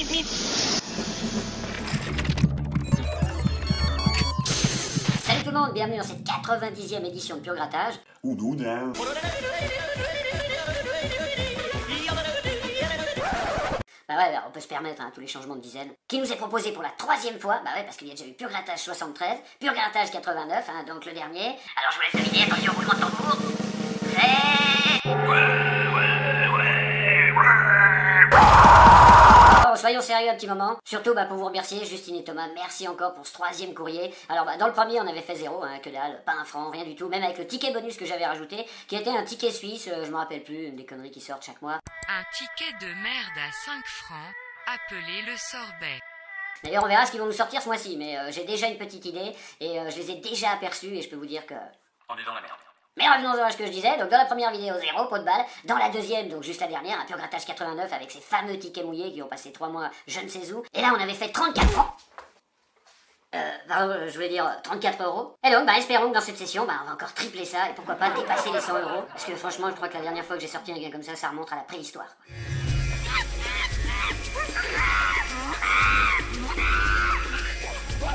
Salut tout le monde, bienvenue dans cette 90e édition de Pur Grattage. Bah ouais, on peut se permettre tous les changements de dizaines. Qui nous est proposé pour la 3e fois, bah ouais, parce qu'il y a déjà eu Pur Grattage 73, Pur Grattage 89, donc le dernier. Alors je vous laisse deviner, attention, roulement de tambour. Alors, soyons sérieux un petit moment. Surtout pour vous remercier, Justine et Thomas, merci encore pour ce 3e courrier. Alors dans le premier on avait fait 0, que dalle, pas un franc, rien du tout, même avec le ticket bonus que j'avais rajouté, qui était un ticket suisse, je me rappelle plus, une des conneries qui sortent chaque mois. Un ticket de merde à 5 francs, appelé le sorbet. D'ailleurs on verra ce qu'ils vont nous sortir ce mois-ci, mais j'ai déjà une petite idée, et je les ai déjà aperçus, et je peux vous dire que... On est dans la merde. Mais revenons à ce que je disais, donc dans la première vidéo 0, pot de balle, dans la deuxième, donc juste la dernière, un Pur Grattage 89 avec ces fameux tickets mouillés qui ont passé 3 mois je ne sais où, et là on avait fait 34 francs. Pardon, je voulais dire 34 euros. Et donc, espérons que dans cette session, on va encore tripler ça, et pourquoi pas dépasser les 100 euros, parce que franchement, je crois que la dernière fois que j'ai sorti un gain comme ça remonte à la préhistoire.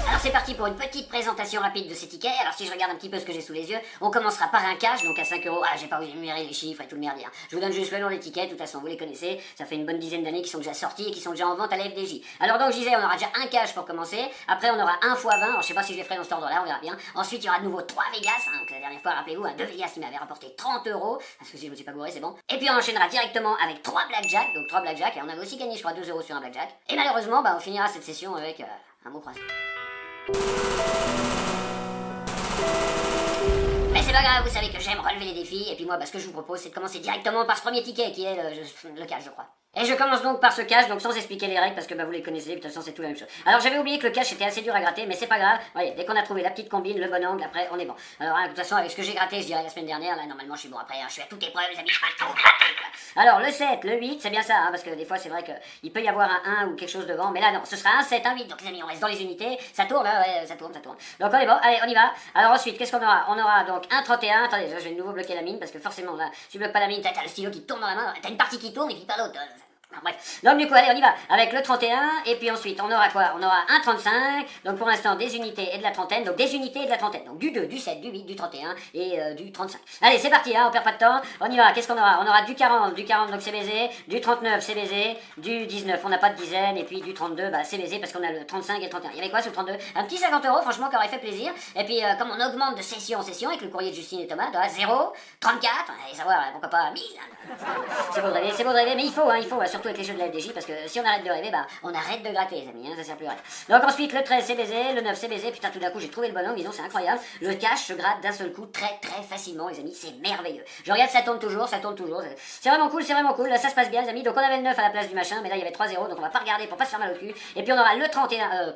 Alors c'est parti pour une petite présentation rapide de ces tickets. Alors si je regarde un petit peu ce que j'ai sous les yeux, on commencera par un cash, donc à 5 euros. Ah, j'ai pas énuméré les chiffres et tout le merdier. Je vous donne juste le nom des tickets, de toute façon vous les connaissez. Ça fait une bonne dizaine d'années qu'ils sont déjà sortis et qu'ils sont déjà en vente à la FDJ. Alors donc je disais, on aura déjà un cash pour commencer. Après on aura un x 20, alors je sais pas si je les ferai dans cet ordre-là, on verra bien. Ensuite il y aura de nouveau 3 Vegas, donc la dernière fois rappelez-vous, 2 Vegas qui m'avaient rapporté 30 euros. Parce que si je me suis pas gouré, c'est bon. Et puis on enchaînera directement avec 3 Blackjack, donc 3 Blackjack, et on avait aussi gagné je crois 2 euros sur un Blackjack. Et malheureusement, on finira cette session avec un mot croisé. Mais c'est pas grave, vous savez que j'aime relever les défis, et puis moi, ce que je vous propose, c'est de commencer directement par ce premier ticket, qui est le cash, je crois. Et je commence donc par ce cash, donc sans expliquer les règles, parce que vous les connaissez, de toute façon c'est tout la même chose. Alors j'avais oublié que le cash était assez dur à gratter, mais c'est pas grave, voyez, dès qu'on a trouvé la petite combine, le bon angle, après on est bon. Alors de toute façon, avec ce que j'ai gratté, je dirais la semaine dernière, là normalement je suis bon, après je suis à toute épreuve, les amis, je peux tout gratter. Alors le 7, le 8, c'est bien ça, parce que des fois c'est vrai qu'il peut y avoir un 1 ou quelque chose devant, mais là non, ce sera un 7, un 8, donc les amis, on reste dans les unités, ça tourne, ouais, ça tourne. Donc on est bon, allez, on y va. Alors ensuite, qu'est-ce qu'on aura? On aura donc un 31, attendez, je vais de nouveau bloquer la mine, parce que forcément là, si tu bloques pas la mine, t'as le stylo qui tourne dans la main, t'as une partie qui tourne et puis pas l'autre. Bref, donc du coup allez on y va avec le 31 et puis ensuite on aura quoi? On aura un 35, donc pour l'instant des unités et de la trentaine, donc des unités et de la trentaine, donc du 2, du 7, du 8, du 31 et du 35. Allez c'est parti, on perd pas de temps, on y va, qu'est-ce qu'on aura? On aura du 40 donc c'est baisé, du 39 c'est baisé, du 19 on n'a pas de dizaine et puis du 32 c'est baisé parce qu'on a le 35 et le 31. Il y avait quoi sur le 32? Un petit 50 euros franchement qui aurait fait plaisir, et puis comme on augmente de session en session avec le courrier de Justine et Thomas, 0, 34, allez savoir pourquoi pas 1000. C'est beau de rêver, mais il faut, surtout avec les jeux de la FDJ, parce que si on arrête de rêver, on arrête de gratter les amis, ça sert plus à rien. Donc ensuite le 13 c'est baisé, le 9 c'est baisé, putain tout d'un coup j'ai trouvé le bon angle, disons c'est incroyable, le cash se gratte d'un seul coup très facilement les amis, c'est merveilleux. Je regarde ça tourne toujours, c'est vraiment cool, là ça se passe bien les amis, donc on avait le 9 à la place du machin, mais là il y avait 3-0, donc on va pas regarder pour pas se faire mal au cul, et puis on aura le 31,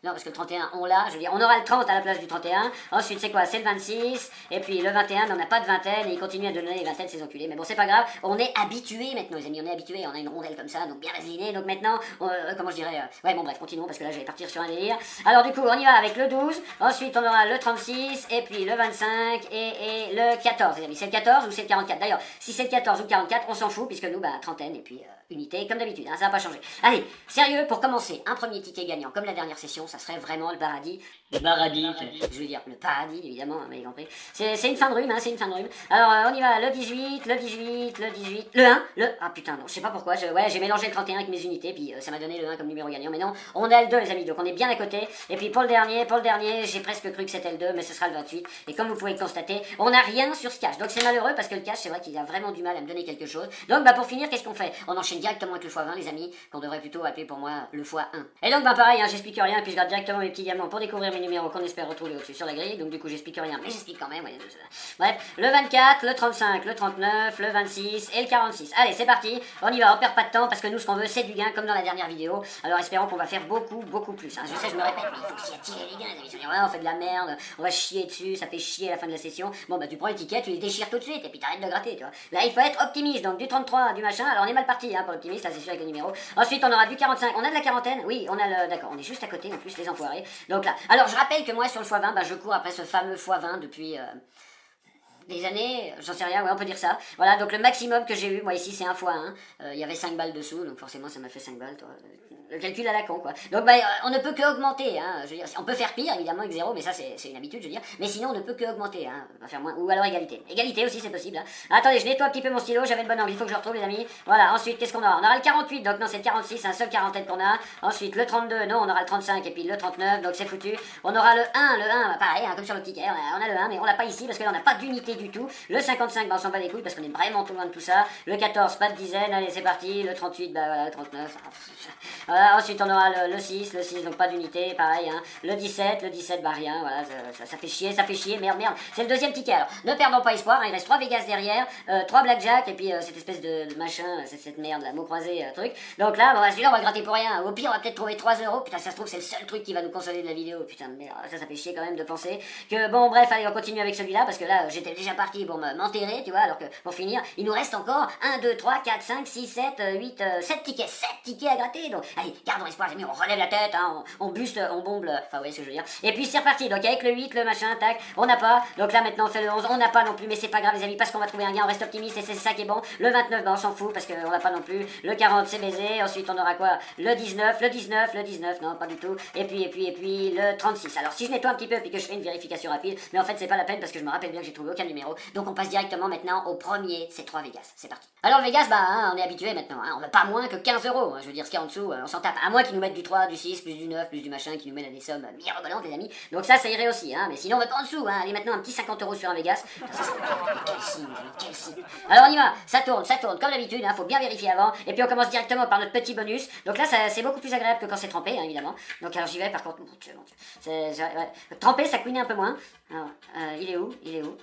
non, parce que le 31, on l'a, je veux dire, on aura le 30 à la place du 31. Ensuite, c'est quoi? C'est le 26. Et puis le 21, mais on n'a pas de vingtaine. Et il continue à donner les vingtaines, ces enculés. Mais bon, c'est pas grave. On est habitués maintenant, les amis. On est habitués. On a une rondelle comme ça, donc bien vaselinée. Donc maintenant, comment je dirais ouais, bon, bref, continuons, parce que là, je vais partir sur un délire. Alors, du coup, on y va avec le 12. Ensuite, on aura le 36. Et puis le 25. Et le 14, les amis. C'est le 14 ou c'est le 44? D'ailleurs, si c'est le 14 ou le 44, on s'en fout, puisque nous, trentaine. Et puis unité, comme d'habitude. Ça va pas changer. Allez, sérieux, pour commencer, un premier ticket gagnant, comme la dernière session, ça serait vraiment le paradis. Le paradis, je veux dire, le paradis, évidemment, vous m'avez compris. C'est une fin de rhume, c'est une fin de rhume. Alors, on y va, le 18, le 1, ah putain, non, je sais pas pourquoi, j'ai mélangé le 31 avec mes unités, puis ça m'a donné le 1 comme numéro gagnant, mais non, on a le 2, les amis, donc on est bien à côté. Et puis pour le dernier, j'ai presque cru que c'était le 2, mais ce sera le 28. Et comme vous pouvez le constater, on n'a rien sur ce cash. Donc c'est malheureux, parce que le cash, c'est vrai qu'il a vraiment du mal à me donner quelque chose. Donc, pour finir, qu'est-ce qu'on fait? On enchaîne directement avec le x20, les amis, qu'on devrait plutôt appeler pour moi le x1. Et donc, pareil, j'explique rien, et puis je garde directement mes petits diamants pour découvrir mes numéros qu'on espère retrouver au-dessus sur la grille. Donc, du coup, j'explique rien, mais j'explique quand même. Ouais. Bref, le 24, le 35, le 39, le 26 et le 46. Allez, c'est parti, on y va, on perd pas de temps, parce que nous, ce qu'on veut, c'est du gain, comme dans la dernière vidéo. Alors, espérons qu'on va faire beaucoup plus. Je sais, je me répète, mais il faut s'y attirer les gains, les amis. Se dire, ouais, on fait de la merde, on va chier dessus, ça fait chier à la fin de la session. Bon, tu prends les tickets, tu les déchires tout de suite, et puis t'arrêtes de gratter, tu vois. Là, il faut être optimiste, donc du 33, du machin. Alors, on est mal parti, pour l'optimiste, là, c'est sûr, avec le numéro. Ensuite, on aura du 45. On a de la quarantaine? Oui, on a le... D'accord, on est juste à côté, en plus, les enfoirés. Donc là, alors je rappelle que moi, sur le x20, je cours après ce fameux x20 depuis... des années, j'en sais rien, ouais, on peut dire ça. Voilà, donc le maximum que j'ai eu, moi ici c'est 1 fois 1, il y avait 5 balles dessous, donc forcément ça m'a fait 5 balles, toi. Le calcul à la con, quoi. Donc bah, on ne peut que augmenter, je veux dire, on peut faire pire évidemment avec 0, mais ça c'est une habitude, je veux dire, mais sinon on ne peut que augmenter, on va faire moins, ou alors égalité. Égalité aussi c'est possible, Attendez, je nettoie un petit peu mon stylo, j'avais le bon angle, il faut que je le retrouve les amis. Voilà, ensuite qu'est-ce qu'on aura? On aura le 48, donc non c'est le 46, c'est un seul quarantaine qu'on a. Ensuite le 32, non on aura le 35 et puis le 39, donc c'est foutu. On aura le 1, pareil, comme sur le ticket, on a le 1, mais on l'a pas ici parce que là on n'a pas d'unité du tout. Le 55, bah on s'en bat les couilles parce qu'on est vraiment tout loin de tout ça. Le 14, pas de dizaine, allez c'est parti. Le 38, bah voilà, le 39. Voilà, ensuite on aura le 6, donc pas d'unité, pareil, Le 17, bah rien, voilà, ça fait chier, merde. C'est le deuxième ticket alors. Ne perdons pas espoir, il reste 3 Vegas derrière, 3 Blackjack et puis cette espèce de machin, cette merde, là, mot croisé, truc. Donc là, bon, celui-là on va le gratter pour rien. Au pire, on va peut-être trouver 3 euros. Putain, ça se trouve, c'est le seul truc qui va nous consoler de la vidéo. Putain, merde, ça fait chier quand même de penser que bon, bref, allez, on continue avec celui-là parce que là, j'étais déjà parti pour m'enterrer, tu vois, alors que pour finir, il nous reste encore 1, 2, 3, 4, 5, 6, 7, 8, 7 tickets, 7 tickets à gratter. Donc, allez, gardons espoir, les amis, on relève la tête, on buste, on bombe, enfin, vous voyez ce que je veux dire. Et puis, c'est reparti. Donc, avec le 8, le machin, tac, on n'a pas. Donc là, maintenant, on fait le 11, on n'a pas non plus, mais c'est pas grave, les amis, parce qu'on va trouver un gain, on reste optimiste et c'est ça qui est bon. Le 29, bah, on s'en fout parce qu'on n'a pas non plus. Le 40, c'est baisé. Ensuite, on aura quoi? Le 19, non, pas du tout. Et puis, le 36. Alors, si je nettoie un petit peu, puis que je fais une vérification rapide, mais en fait, c'est pas la peine parce que je me rappelle bien que j'ai trouvé aucun numéro. Donc, on passe directement maintenant au premier de ces 3 Vegas. C'est parti. Alors, le Vegas, bah, on est habitué maintenant, on veut pas moins que 15 euros. Je veux dire, ce qu'il y a en dessous, on s'en tape. À moins qu'ils nous mettent du 3, du 6, plus du 9, plus du machin, qui nous mènent à des sommes mirobolantes, les amis. Donc, ça irait aussi, mais sinon, on veut pas en dessous, Allez, maintenant, un petit 50 euros sur un Vegas. Putain, ça, quel signe, les amis, quel signe. Alors, on y va. Ça tourne, comme d'habitude, faut bien vérifier avant. Et puis, on commence directement par notre petit bonus. Donc là, c'est beaucoup plus agréable que quand c'est trempé, évidemment. Donc, alors, j'y vais, par contre, mon Dieu. Trempé, ça couine un peu moins. Alors, il est où?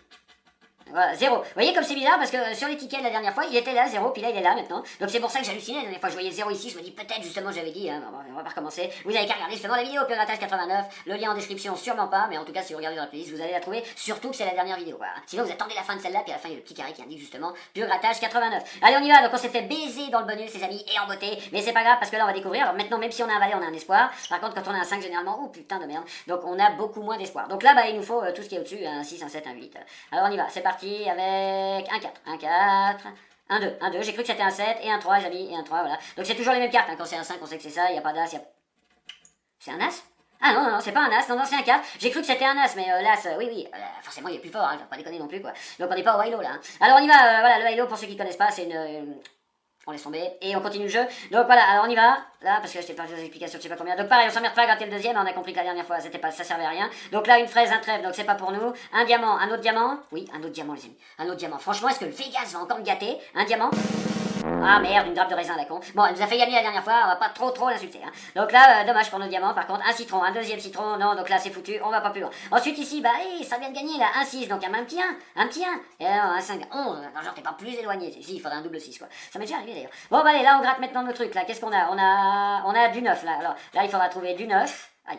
Voilà, 0. Vous voyez comme c'est bizarre parce que sur les tickets la dernière fois, il était là, 0, puis là il est là maintenant. Donc c'est pour ça que j'hallucinais la dernière fois. Je voyais 0 ici, je me dis peut-être justement, j'avais dit, on va pas recommencer. Vous avez qu'à regarder justement la vidéo Piratage 89, le lien en description, sûrement pas, mais en tout cas si vous regardez dans la playlist, vous allez la trouver, surtout que c'est la dernière vidéo. Voilà. Sinon vous attendez la fin de celle-là, puis à la fin il y a le petit carré qui indique justement Piratage 89. Allez, on y va, donc on s'est fait baiser dans le bonus, les amis, et en beauté, mais c'est pas grave parce que là on va découvrir. Alors maintenant, même si on a un valet, on a un espoir. Par contre, quand on a un 5, généralement, oh putain de merde, donc on a beaucoup moins d'espoir. Donc là, bah il nous faut tout ce qui est au-dessus, un 6, un 7, un 8. Alors on y va, c'est parti avec. Un 4, 1 2, j'ai cru que c'était un 7 et un 3 les amis, et un 3, voilà. Donc c'est toujours les mêmes cartes, quand c'est un 5 on sait que c'est ça, il n'y a pas d'as, C'est un as? Ah non, c'est pas un as, non, c'est un 4. J'ai cru que c'était un as, mais l'as, oui, forcément il est plus fort, je vais pas déconner non plus quoi. Donc on n'est pas au Hilo là. Alors on y va, voilà, le Hilo pour ceux qui connaissent pas, c'est une on laisse tomber, et on continue le jeu. Donc voilà, alors on y va, là, parce que je t'ai pas fait des explications, je sais pas combien. Donc pareil, on s'emmerde pas à gratter le deuxième, on a compris que la dernière fois, ça servait à rien. Donc là, une fraise, un trèfle, donc c'est pas pour nous. Un diamant, un autre diamant. Oui, un autre diamant, les amis. Un autre diamant. Franchement, est-ce que le Vegas va encore me gâter? Un diamant. Ah merde, une grappe de raisin, la con. Bon, elle nous a fait gagner la dernière fois, on va pas trop l'insulter. Donc là, dommage pour nos diamants, par contre, un citron, un deuxième citron, non, donc là c'est foutu, on va pas plus loin. Ensuite ici, bah, ça vient de gagner là, un 6, donc un petit 1, et alors un 5, 11, non, genre t'es pas plus éloigné, si, il faudrait un double 6 quoi. Ça m'est déjà arrivé d'ailleurs. Bon, bah allez, là on gratte maintenant nos trucs, là, qu'est-ce qu'on a? On a du 9 là, alors là il faudra trouver du 9. Aïe,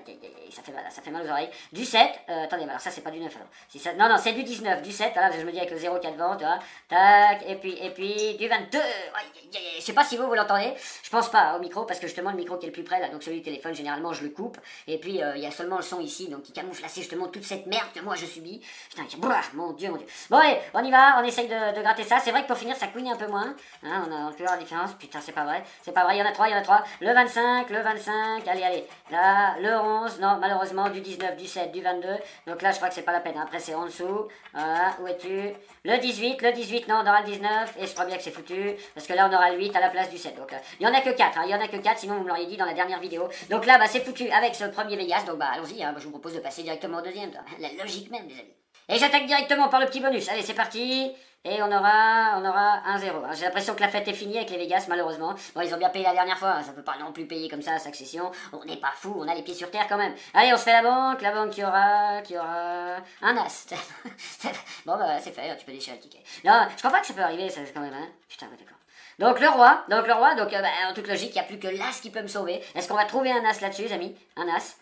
ça fait mal aux oreilles. Du 7, attendez, mais alors ça c'est pas du 9 alors. Si ça, non, c'est du 19, du 7, voilà, je me dis avec le 0 qu'il y a devant, tu vois. Tac, et puis du 22. Je sais pas si vous l'entendez, je pense pas au micro, parce que justement le micro qui est le plus près là, donc celui du téléphone, généralement je le coupe. Et puis il y a seulement le son ici, donc qui camoufle assez justement toute cette merde que moi je subis. Putain, mon dieu. Bon allez, on y va, on essaye de gratter ça. C'est vrai que pour finir ça couine un peu moins. On peut voir la différence, putain c'est pas vrai, il y en a 3. Le 25, allez, là, le 11, non, malheureusement, du 19, du 7, du 22, donc là, je crois que c'est pas la peine, après, c'est en dessous, voilà, où es-tu? Le 18, non, on aura le 19, et je crois bien que c'est foutu, parce que là, on aura le 8 à la place du 7, donc il y en a que 4, sinon vous me l'auriez dit dans la dernière vidéo, donc là, bah, c'est foutu avec ce premier Vegas, donc bah, allons-y, je vous propose de passer directement au deuxième, la logique même, les amis. Et j'attaque directement par le petit bonus, allez, c'est parti. Et on aura 1-0. J'ai l'impression que la fête est finie avec les Vegas, malheureusement. Bon, ils ont bien payé la dernière fois, ça peut pas non plus payer comme ça à succession. On n'est pas fou, on a les pieds sur terre quand même. Allez, on se fait la banque qui aura un as. Bon, bah, c'est fait, tu peux déchirer le ticket. Non, je crois pas que ça peut arriver, ça, quand même, Putain, ouais, d'accord. Donc le roi, en toute logique, il n'y a plus que l'as qui peut me sauver. Est-ce qu'on va trouver un as là-dessus, les amis? Un as.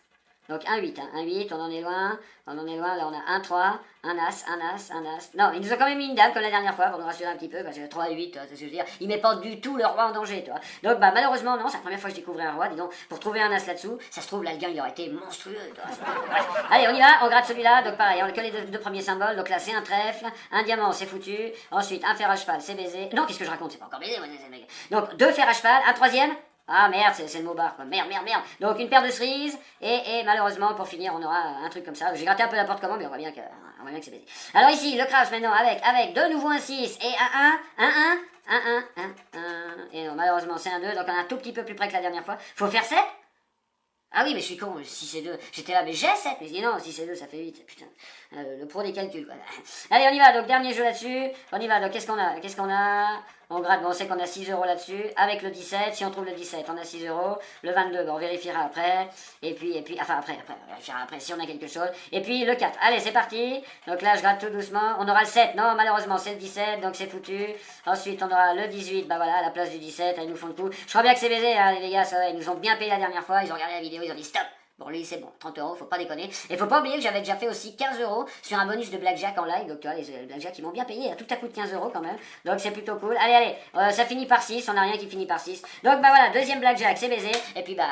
Donc un 8, hein. Un 8, on en est loin, là on a un 3, un As, un As, un As. Non, ils nous ont quand même mis une dame comme la dernière fois pour nous rassurer un petit peu, parce que 3 et 8, c'est ce que je veux dire, ils mettent pas du tout le roi en danger, tu vois. Donc bah malheureusement non, c'est la première fois que je découvrais un roi, dis donc, pour trouver un As là-dessous, ça se trouve là le gain il aurait été monstrueux, tu vois. Bref. Allez, on y va, on gratte celui-là, donc pareil, on a que les deux premiers symboles, donc là c'est un trèfle, un diamant c'est foutu, ensuite un fer à cheval c'est baisé, non qu'est-ce que je raconte, c'est pas encore baisé, moi, donc deux fers à cheval, un troisième. Ah merde, c'est le mot barre quoi. Merde. Donc une paire de cerises et malheureusement pour finir on aura un truc comme ça. J'ai gratté un peu n'importe comment mais on voit bien que c'est baisé. Alors ici le crash maintenant avec de nouveau un 6 et un 1. Et non malheureusement c'est un 2 donc on est un tout petit peu plus près que la dernière fois. Faut faire 7. Ah oui mais je suis con, 6 et 2. J'étais là mais j'ai 7 mais je dis non 6 et 2 ça fait 8. Putain. Le pro des calculs quoi. Allez on y va donc dernier jeu là-dessus. On y va donc qu'est-ce qu'on a on gratte, bon, on sait qu'on a 6 euros là-dessus. Avec le 17, si on trouve le 17, on a 6 euros. Le 22, bon, on vérifiera après. Et puis, enfin, après, on vérifiera après si on a quelque chose. Et puis, le 4. Allez, c'est parti. Donc là, je gratte tout doucement. On aura le 7. Non, malheureusement, c'est le 17, donc c'est foutu. Ensuite, on aura le 18. Bah voilà, à la place du 17, ils nous font le coup. Je crois bien que c'est baisé, hein, les gars, ça va. Ils nous ont bien payé la dernière fois. Ils ont regardé la vidéo, ils ont dit stop. Bon, lui, c'est bon, 30 euros, faut pas déconner. Et faut pas oublier que j'avais déjà fait aussi 15 euros sur un bonus de Blackjack en live. Donc, tu vois, les Blackjack, ils m'ont bien payé, tout à coup de 15 euros quand même. Donc, c'est plutôt cool. Allez, ça finit par 6, on a rien qui finit par 6. Donc, bah voilà, deuxième Blackjack, c'est baisé. Et puis, bah,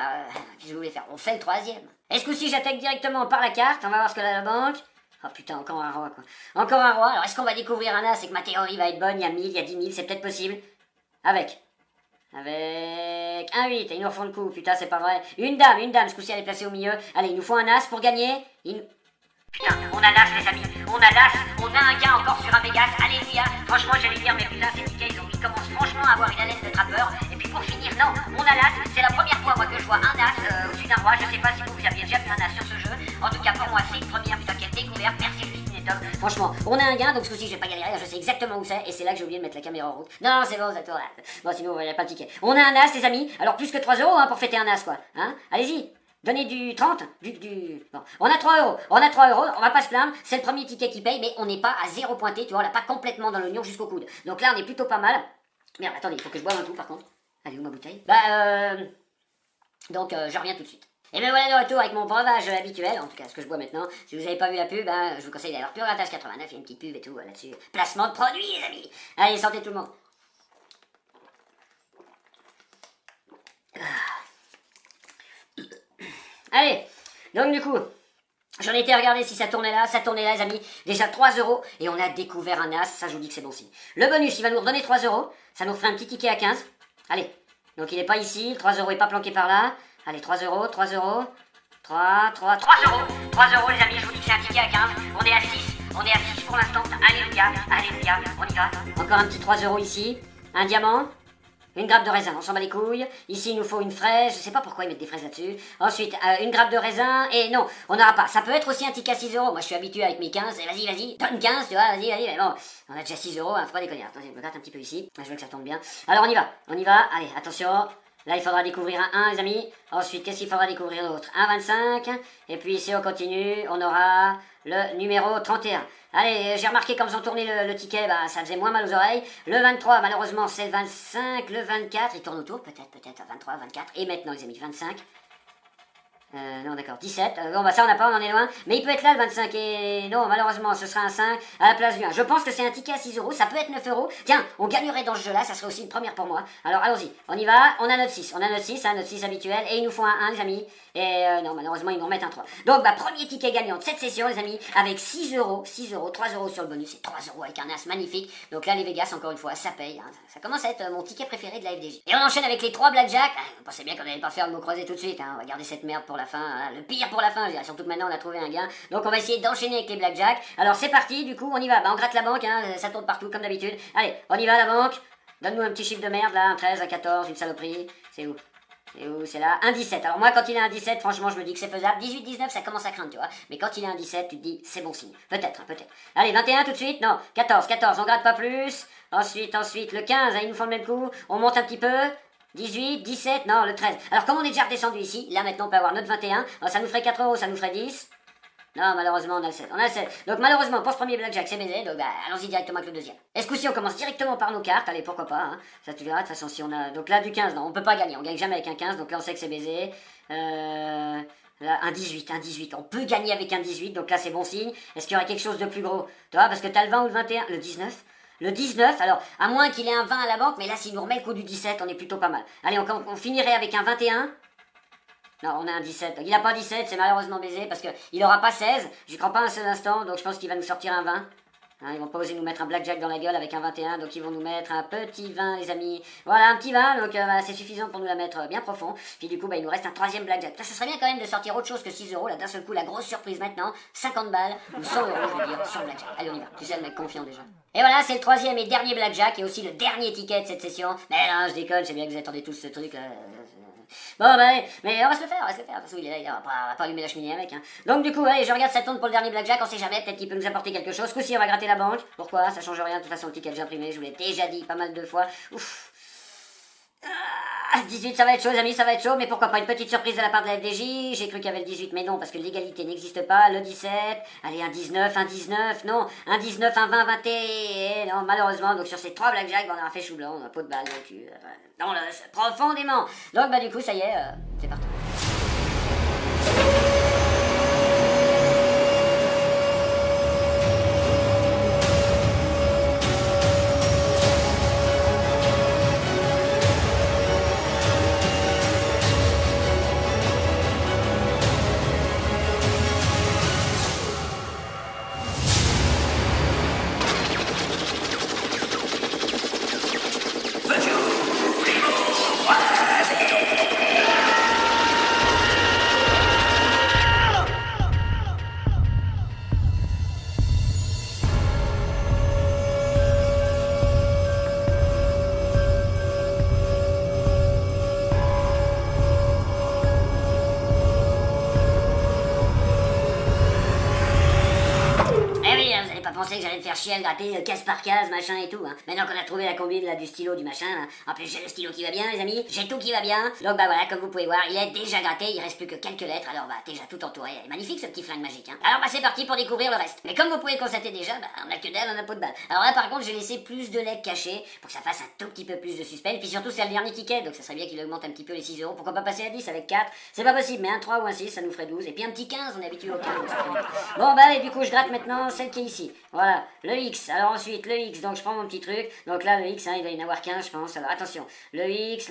qu'est-ce que vous voulez faire? On fait le troisième. Est-ce que si j'attaque directement par la carte, on va voir ce que a la banque. Oh putain, encore un roi, quoi. Encore un roi. Alors, est-ce qu'on va découvrir un as? C'est que ma théorie va être bonne, il y a 1000, il y a 10 000, c'est peut-être possible. Avec un 8, et ils nous refont le coup, putain c'est pas vrai. Une dame, ce coup-ci elle est placée au milieu. Allez, il nous faut un as pour gagner. Putain, on a l'as les amis, on a l'as, on a un gain encore sur un Vegas, allez-y, hein. Franchement j'allais dire, mais putain ces tickets ils commencent franchement à avoir une haleine de trappeur. Et puis pour finir, non, on a l'as, c'est la première fois moi que je vois un as au-dessus d'un roi. Je sais pas si vous aviez déjà vu un as sur ce jeu. En tout cas pour moi c'est une première, putain quelle découverte, merci Justine et Tom. Franchement, on a un gain, donc ce coup-ci je vais pas galérer, je sais exactement où c'est, et c'est là que j'ai oublié de mettre la caméra en route. Non, c'est bon, ça tourne. Bon sinon il n'y a pas de ticket. On a un as les amis, alors plus que 3 euros hein, pour fêter un as quoi. Hein, allez-y. Donnez du 30, Bon. On a 3 euros, on va pas se plaindre, c'est le premier ticket qui paye, mais on n'est pas à zéro pointé, tu vois, on l'a pas complètement dans l'oignon jusqu'au coude. Donc là, on est plutôt pas mal. Merde, attendez, il faut que je boive un coup par contre. Allez, où ma bouteille? Donc, je reviens tout de suite. Et bien voilà de retour avec mon breuvage habituel, en tout cas ce que je bois maintenant. Si vous n'avez pas vu la pub, je vous conseille d'aller voir Puratage 89, il y a une petite pub et tout là-dessus. Placement de produits, les amis. Allez, santé tout le monde. Allez, donc du coup, j'en ai été regarder si ça tournait là, les amis. Déjà 3 euros, et on a découvert un as, ça je vous dis que c'est bon signe. Le bonus, il va nous redonner 3 euros, ça nous ferait un petit ticket à 15. Allez, donc il est pas ici, 3 euros est pas planqué par là. Allez, 3 euros, 3 euros, 3 euros les amis, je vous dis que c'est un ticket à 15. On est à 6 pour l'instant, alléluia, on y va. Encore un petit 3 euros ici, un diamant. Une grappe de raisin, on s'en bat les couilles. Ici, il nous faut une fraise. Je sais pas pourquoi ils mettent des fraises là-dessus. Ensuite, une grappe de raisin. Et non, on n'aura pas. Ça peut être aussi un ticket à 6 euros. Moi, je suis habitué avec mes 15. Vas-y, donne 15, tu vois. Vas-y. Mais bon, on a déjà 6 euros. Faut pas déconner. Attendez, je me gratte un petit peu ici. Je veux que ça tombe bien. Alors, on y va. Allez, attention. Là, il faudra découvrir un 1, les amis. Ensuite, qu'est-ce qu'il faudra découvrir d'autre? Un 25. Et puis, si on continue, on aura le numéro 31. Allez, j'ai remarqué quand ils ont tourné le ticket, bah, ça faisait moins mal aux oreilles. Le 23, malheureusement, c'est le 25. Le 24, il tourne autour, peut-être, 23, 24. Et maintenant, les amis, 25. Non, d'accord, 17. Bon, bah ça, on n'a pas, on en est loin. Mais il peut être là, le 25. Et non, malheureusement, ce sera un 5 à la place du 1. Je pense que c'est un ticket à 6 euros. Ça peut être 9 euros. Tiens, on gagnerait dans ce jeu-là. Ça serait aussi une première pour moi. Alors, allons-y. On y va. On a notre 6. Notre 6 habituel. Et il nous faut un 1, les amis. Et non, malheureusement, ils nous remettent un 3. Donc, bah, premier ticket gagnant de cette session, les amis. Avec 6 euros. 3 euros sur le bonus. Et 3 euros avec un as magnifique. Donc là, les Vegas, encore une fois, ça paye. Hein. Ça commence à être mon ticket préféré de la FDJ. Et on enchaîne avec les 3 blackjack. Vous pensez bien qu'on n'allait pas faire le mot croisé tout de suite. Hein. On va garder cette merde pour la fin. Hein. Le pire pour la fin, je dirais. Surtout que maintenant, on a trouvé un gain. Donc, on va essayer d'enchaîner avec les blackjack. Alors, c'est parti. Du coup, on y va. Bah, on gratte la banque. Hein. Ça tourne partout, comme d'habitude. Allez, on y va, la banque. Donne-nous un petit chiffre de merde, là. Un 13, un 14, une saloperie. C'est où? C'est là? Un 17. Alors moi, quand il est un 17, franchement, je me dis que c'est faisable. 18, 19, ça commence à craindre, tu vois. Mais quand il est un 17, tu te dis, c'est bon signe. Peut-être. Allez, 21 tout de suite. Non, 14, on gratte pas plus. Ensuite, le 15, hein, ils nous font le même coup. On monte un petit peu. 18, 17, non, le 13. Alors comme on est déjà redescendu ici, là maintenant on peut avoir notre 21. Alors, ça nous ferait 4 euros, ça nous ferait 10. Non, malheureusement, on a le 7. Donc, malheureusement, pour ce premier blackjack, c'est baisé. Donc, bah, allons-y directement avec le deuxième. Est-ce que si on commence directement par nos cartes? Allez, pourquoi pas, hein. Ça, tu verras, de toute façon, si on a... Donc là, du 15, non, on peut pas gagner. On gagne jamais avec un 15. Donc là, on sait que c'est baisé. Là, un 18. On peut gagner avec un 18, donc là c'est bon signe. Est-ce qu'il y aurait quelque chose de plus gros? Tu vois, parce que t'as le 20 ou le 21, le 19. Le 19, alors, à moins qu'il ait un 20 à la banque, mais là s'il nous remet le coup du 17, on est plutôt pas mal. Allez, on finirait avec un 21. Non, on a un 17. Donc il n'a pas 17, c'est malheureusement baisé, parce qu'il n'aura pas 16. J'y crois pas un seul instant, donc je pense qu'il va nous sortir un 20. Hein, ils vont pas oser nous mettre un blackjack dans la gueule avec un 21, donc ils vont nous mettre un petit 20, les amis. Voilà, un petit 20, donc c'est suffisant pour nous la mettre bien profond. Puis du coup, il nous reste un troisième blackjack. Ça serait bien quand même de sortir autre chose que 6 euros, là d'un seul coup, la grosse surprise maintenant, 50 balles, ou 100 euros, je veux dire, sur le blackjack. Allez, on y va. Tu sais, le mec confiant déjà. Et voilà, c'est le troisième et dernier blackjack, et aussi le dernier ticket de cette session. Mais non, je déconne, je sais bien que vous attendez tous ce truc là. Bon, mais on va se le faire, De toute façon, il est là, on va pas allumer la cheminée avec, hein. Donc, du coup, allez, je regarde, ça tourne pour le dernier blackjack, on sait jamais, peut-être qu'il peut nous apporter quelque chose. Ce coup-ci, on va gratter la banque. Pourquoi? Ça change rien, de toute façon, le ticket que j'ai imprimé, je vous l'ai déjà dit pas mal de fois. Ouf. 18, ça va être chaud, les amis, ça va être chaud, mais pourquoi pas une petite surprise de la part de la FDJ? J'ai cru qu'il y avait le 18, mais non, parce que l'égalité n'existe pas. Le 17, allez, un 19, non, un 19, un 20, 21, non, malheureusement, donc sur ces 3 blackjacks, on a fait chou blanc, peau de balle, donc, dans l'os, profondément. Donc, du coup, ça y est, c'est parti. Pensé que j'allais me faire chier à gratter case par case, machin et tout, hein. Maintenant qu'on a trouvé la combine là du stylo, du machin, là. En plus j'ai le stylo qui va bien, les amis, j'ai tout qui va bien. Donc voilà, comme vous pouvez voir, il est déjà gratté, il reste plus que quelques lettres, alors déjà tout entouré. Elle est magnifique ce petit flingue magique, hein. Alors c'est parti pour découvrir le reste. Mais comme vous pouvez le constater déjà, on a que dalle, on a peau de balle. Alors là par contre j'ai laissé plus de lettres cachées pour que ça fasse un tout petit peu plus de suspense. Puis surtout c'est le dernier ticket, donc ça serait bien qu'il augmente un petit peu les 6 euros. Pourquoi pas passer à 10 avec 4? C'est pas possible, mais un 3 ou un 6 ça nous ferait 12. Et puis un petit 15, on est habitué au 15, donc ça ferait bien. Bon et du coup je gratte maintenant celle qui est ici. Voilà, le X. Alors ensuite, le X, donc je prends mon petit truc. Donc là, le X, hein, il va y en avoir 15, je pense. Alors attention, le X.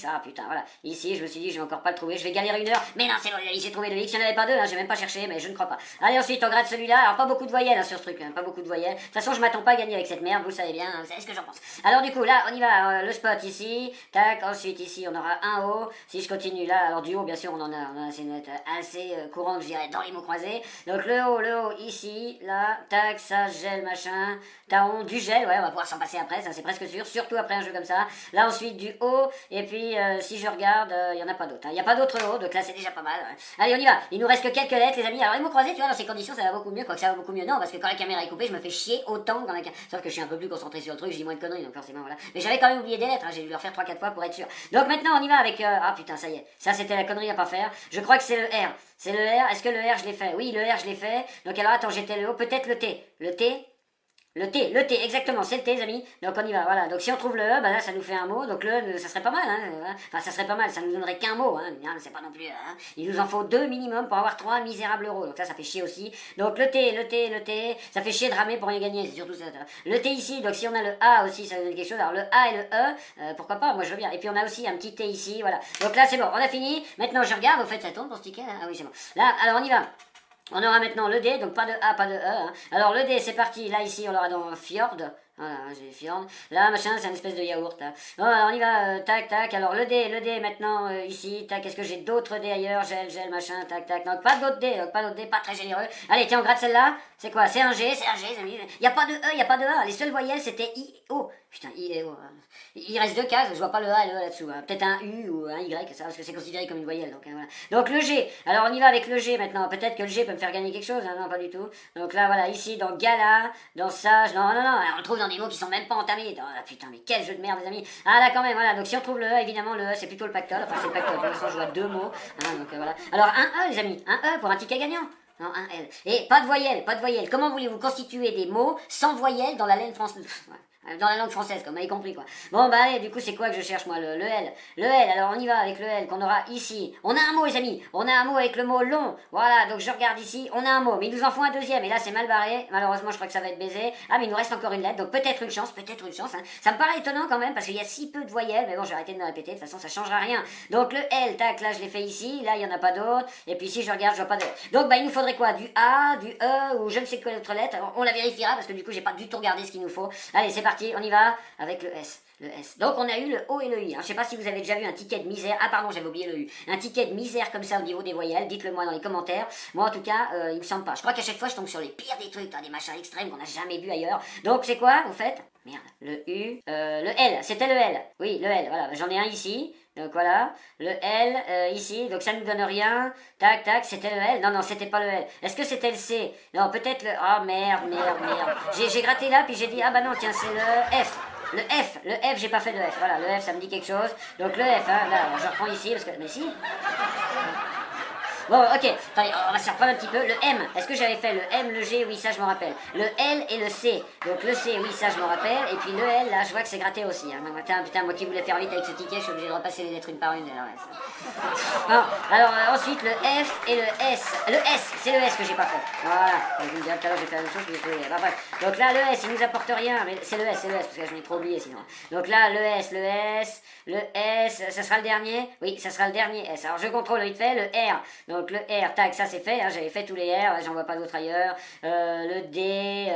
Ah putain, voilà. Ici, je me suis dit, je vais encore pas le trouver. Je vais galérer 1 heure. Mais non, c'est bon, j'ai trouvé le X. Il n'y en avait pas 2, hein, j'ai même pas cherché, mais je ne crois pas. Allez, ensuite, on gratte celui-là. Alors pas beaucoup de voyelles hein, sur ce truc, hein, pas beaucoup de voyelles. De toute façon, je m'attends pas à gagner avec cette merde, vous savez bien, vous savez ce que j'en pense. Alors du coup, là, on y va. Le spot ici. Tac, ensuite, ici, on aura un haut. Si je continue là, alors du haut, bien sûr, on a assez net, assez courante, je dirais, dans les mots croisés. Donc le haut, ici, là, tac, ça, gel, machin, taon, du gel, ouais, on va pouvoir s'en passer après, ça c'est presque sûr, surtout après un jeu comme ça. Là ensuite du haut, et puis si je regarde, il y en a pas d'autres, il y a pas d'autres haut, donc là c'est déjà pas mal. Ouais. Allez, on y va, il nous reste que quelques lettres, les amis. Alors les mots croisés, tu vois, dans ces conditions, ça va beaucoup mieux, quoique ça va beaucoup mieux, non, parce que quand la caméra est coupée, je me fais chier autant que quand la caméra... Sauf que je suis un peu plus concentré sur le truc, je dis moins de conneries, donc forcément, voilà. Mais j'avais quand même oublié des lettres, hein, j'ai dû le refaire 3-4 fois pour être sûr. Donc maintenant, on y va avec... Ah putain, ça y est, ça c'était la connerie à pas faire. Je crois que c'est le R. C'est le R, est-ce que le R je l'ai fait? Oui, le R je l'ai fait. Donc alors attends, j'étais le O, peut-être le T. Le T, exactement, c'est le T, les amis. Donc on y va, voilà. Donc si on trouve le E, bah là ça nous fait un mot. Donc le E, ça serait pas mal, hein. Enfin, ça serait pas mal, ça nous donnerait qu'un mot, hein. C'est pas non plus, hein. Il nous en faut 2 minimum pour avoir 3 misérables euros. Donc ça fait chier aussi. Donc le T, ça fait chier de ramer pour rien gagner, c'est surtout ça. Le T ici, donc si on a le A aussi, ça nous donne quelque chose. Alors le A et le E, pourquoi pas, moi je veux bien. Et puis on a aussi un petit T ici, voilà. Donc là c'est bon, on a fini. Maintenant je regarde, au fait ça tourne pour ce ticket, là. Ah oui, c'est bon. Là, alors on y va. On aura maintenant le D, donc pas de A, pas de E. Hein. Alors le D, c'est parti. Là, ici, on l'aura dans Fjord. Voilà, j'ai Fjord. Là, machin, c'est une espèce de yaourt. Là. Bon, alors on y va. Tac, tac. Alors le D maintenant, ici. Tac, est-ce que j'ai d'autres D ailleurs? Gel, machin. Tac, tac. Donc pas d'autres D, pas très généreux. Allez, tiens, on gratte celle-là. C'est quoi? C'est un G, les amis. Y a pas de E, y a pas de A. Les seules voyelles, c'était I, O. Putain, I et O. Hein. Il reste 2 cases, je vois pas le A et le E là-dessous. Hein. Peut-être un U ou un Y, ça, parce que c'est considéré comme une voyelle. Donc, voilà. Donc le G, alors on y va avec le G maintenant. Peut-être que le G peut me faire gagner quelque chose, hein. Non, pas du tout. Donc là, voilà, ici, dans Gala, dans Sage, non, on le trouve dans des mots qui sont même pas entamés. Ah putain, mais quel jeu de merde, les amis. Ah là, quand même, voilà. Donc si on trouve le E, évidemment, le E, c'est plutôt le pactole. Enfin, c'est le pactole. Pour l'instant, je vois 2 mots. Hein, donc voilà. Alors un E, les amis, un E pour un ticket gagnant. Non, un L. Et pas de voyelle. Comment voulez-vous constituer des mots sans voyelle dans la laine française? Dans la langue française, comme vous m'avez compris, quoi. Bon, bah allez, du coup, c'est quoi que je cherche, moi, le L. Le L, alors on y va avec le L qu'on aura ici. On a un mot, les amis. On a un mot avec le mot long. Voilà, donc je regarde ici, on a un mot. Mais il nous en faut un deuxième, et là, c'est mal barré. Malheureusement, je crois que ça va être baisé. Ah, mais il nous reste encore une lettre, donc peut-être une chance, hein. Ça me paraît étonnant quand même, parce qu'il y a si peu de voyelles, mais bon, je vais arrêter de me répéter, de toute façon, ça changera rien. Donc le L, tac, là, je l'ai fait ici, là, il y en a pas d'autres. Et puis ici, je regarde, je vois pas d'autres. Donc, bah, il nous faudrait quoi? Du A, du E, ou je ne sais quelle autre lettre. Alors, on la vérifiera, parce que du coup, j'ai pas du tout regardé ce qu'il nous faut. Allez, c'est parti, on y va. Avec le S. Le S. Donc on a eu le O et le I. Je sais pas si vous avez déjà vu un ticket de misère. Ah pardon, j'avais oublié le U. Un ticket de misère comme ça au niveau des voyelles. Dites-le moi dans les commentaires. Moi en tout cas, il me semble pas. Je crois qu'à chaque fois je tombe sur les pires des trucs, des machins extrêmes qu'on n'a jamais vu ailleurs. Donc c'est quoi, vous faites? Merde. Le U. Le L. C'était le L. Oui, le L. Voilà. J'en ai un ici. Donc voilà, le L ici, donc ça nous donne rien. Tac, tac, c'était le L. Non, non, c'était pas le L. Est-ce que c'était le C? Non, peut-être le... Oh merde. J'ai gratté là, puis j'ai dit, ah bah non, tiens, c'est le F. Le F, j'ai pas fait de F. Voilà, le F, ça me dit quelque chose. Donc le F, hein, là, je reprends ici, parce que... Mais si. Bon, ok, attendez, on va se reprendre un petit peu. Le M, est-ce que j'avais fait le M, le G? Oui, ça je m'en rappelle. Le L et le C. Donc le C, oui, ça je m'en rappelle. Et puis le L, là, je vois que c'est gratté aussi. Hein. Putain, moi qui voulais faire vite avec ce ticket, je suis obligé de repasser les lettres une par une. Bon, alors ensuite le F et le S. Le S, c'est le S que j'ai pas fait. Voilà, je vous me disais tout à l'heure, j'ai fait la même chose, mais j'ai pas fait. Donc là, le S, il nous apporte rien. Mais c'est le S, parce que je l'ai trop oublié sinon. Donc là, le S, ça sera le dernier. Oui, ça sera le dernier S. Alors je contrôle vite fait le R. Donc le R, tac, ça c'est fait, hein, j'avais fait tous les R, j'en vois pas d'autres ailleurs. Le D,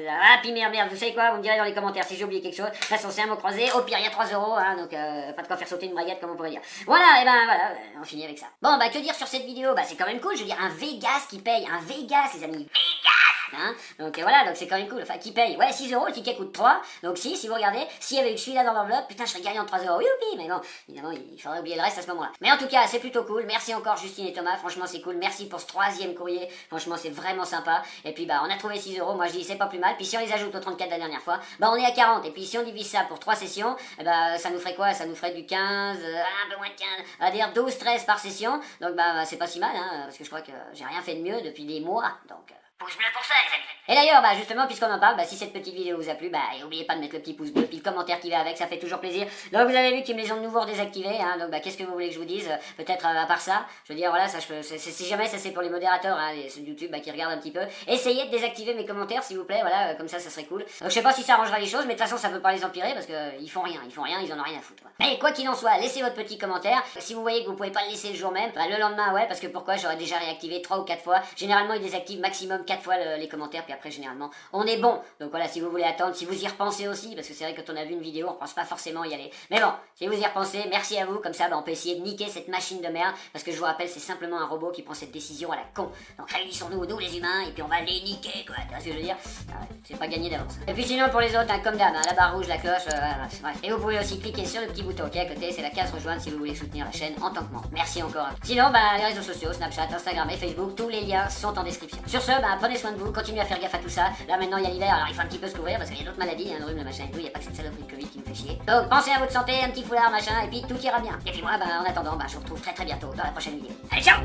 ah puis merde, vous savez quoi, vous me direz dans les commentaires si j'ai oublié quelque chose. De toute façon c'est un mot croisé, au pire il y a 3 €, hein, donc pas de quoi faire sauter une braguette comme on pourrait dire. Voilà, et ben voilà, on finit avec ça. Bon bah que dire sur cette vidéo? Bah c'est quand même cool, je veux dire un Vegas qui paye, un Vegas les amis, Vegas hein. Donc voilà, donc c'est quand même cool, enfin qui paye, ouais 6 €, le ticket coûte 3, donc si vous regardez, s'il y avait eu celui-là dans l'enveloppe, putain je serais gagnant de 3 €, youpi, mais bon, évidemment il faudrait oublier le reste à ce moment-là. Mais en tout cas c'est plutôt cool, merci encore Justine et Thomas, franchement c'est cool, merci pour ce 3e courrier, franchement c'est vraiment sympa, et puis bah on a trouvé 6 €, moi je dis c'est pas plus mal, puis si on les ajoute aux 34 de la dernière fois, bah on est à 40, et puis si on divise ça pour 3 sessions, bah ça nous ferait quoi? Ça nous ferait du 15, un peu moins de 15, on va dire 12-13 par session, donc bah c'est pas si mal, hein, parce que je crois que j'ai rien fait de mieux depuis des mois, donc... pouce bleu pour ça les amis. Et d'ailleurs, bah justement, puisqu'on en parle, bah si cette petite vidéo vous a plu, bah n'oubliez pas de mettre le petit pouce bleu, puis le commentaire qui va avec, ça fait toujours plaisir. Donc vous avez vu qu'ils me les ont de nouveau redésactivés, hein, donc bah qu'est-ce que vous voulez que je vous dise? Peut-être à part ça, je veux dire, voilà, ça, si jamais ça c'est pour les modérateurs, hein, les YouTube bah, qui regardent un petit peu, essayez de désactiver mes commentaires s'il vous plaît, voilà, comme ça serait cool. Donc je sais pas si ça arrangera les choses, mais de toute façon ça peut pas les empirer, parce que ils font rien, ils en ont rien à foutre. Quoi. Mais quoi qu'il en soit, laissez votre petit commentaire. Si vous voyez que vous pouvez pas le laisser le jour même, bah, le lendemain, ouais, parce que pourquoi? J'aurais déjà réactivé 3 ou 4 fois. Généralement, ils désactivent maximum 4 fois les commentaires, puis après généralement on est bon. Donc voilà, si vous voulez attendre, si vous y repensez aussi, parce que c'est vrai que quand on a vu une vidéo, on pense pas forcément y aller. Mais bon, si vous y repensez, merci à vous, comme ça bah, on peut essayer de niquer cette machine de merde, parce que je vous rappelle, c'est simplement un robot qui prend cette décision à la con. Donc réunissons-nous, nous les humains, et puis on va les niquer, quoi. Tu vois ce que je veux dire? C'est pas gagné d'avance. Et puis sinon pour les autres, hein, comme d'hab, hein, la barre rouge, la cloche, bref. Et vous pouvez aussi cliquer sur le petit bouton qui est à côté, c'est la case rejoindre si vous voulez soutenir la chaîne en tant que membre. Merci encore. Sinon, bah les réseaux sociaux, Snapchat, Instagram et Facebook, tous les liens sont en description. Sur ce, bah prenez soin de vous, continuez à faire gaffe à tout ça. Là maintenant il y a l'hiver, alors il faut un petit peu se couvrir parce qu'il y a d'autres maladies, hein, le rhume, le machin et tout, il n'y a pas que cette saloperie de Covid qui me fait chier. Donc pensez à votre santé, un petit foulard, machin, et puis tout ira bien. Et puis moi, bah en attendant, bah je vous retrouve très bientôt dans la prochaine vidéo. Allez, ciao!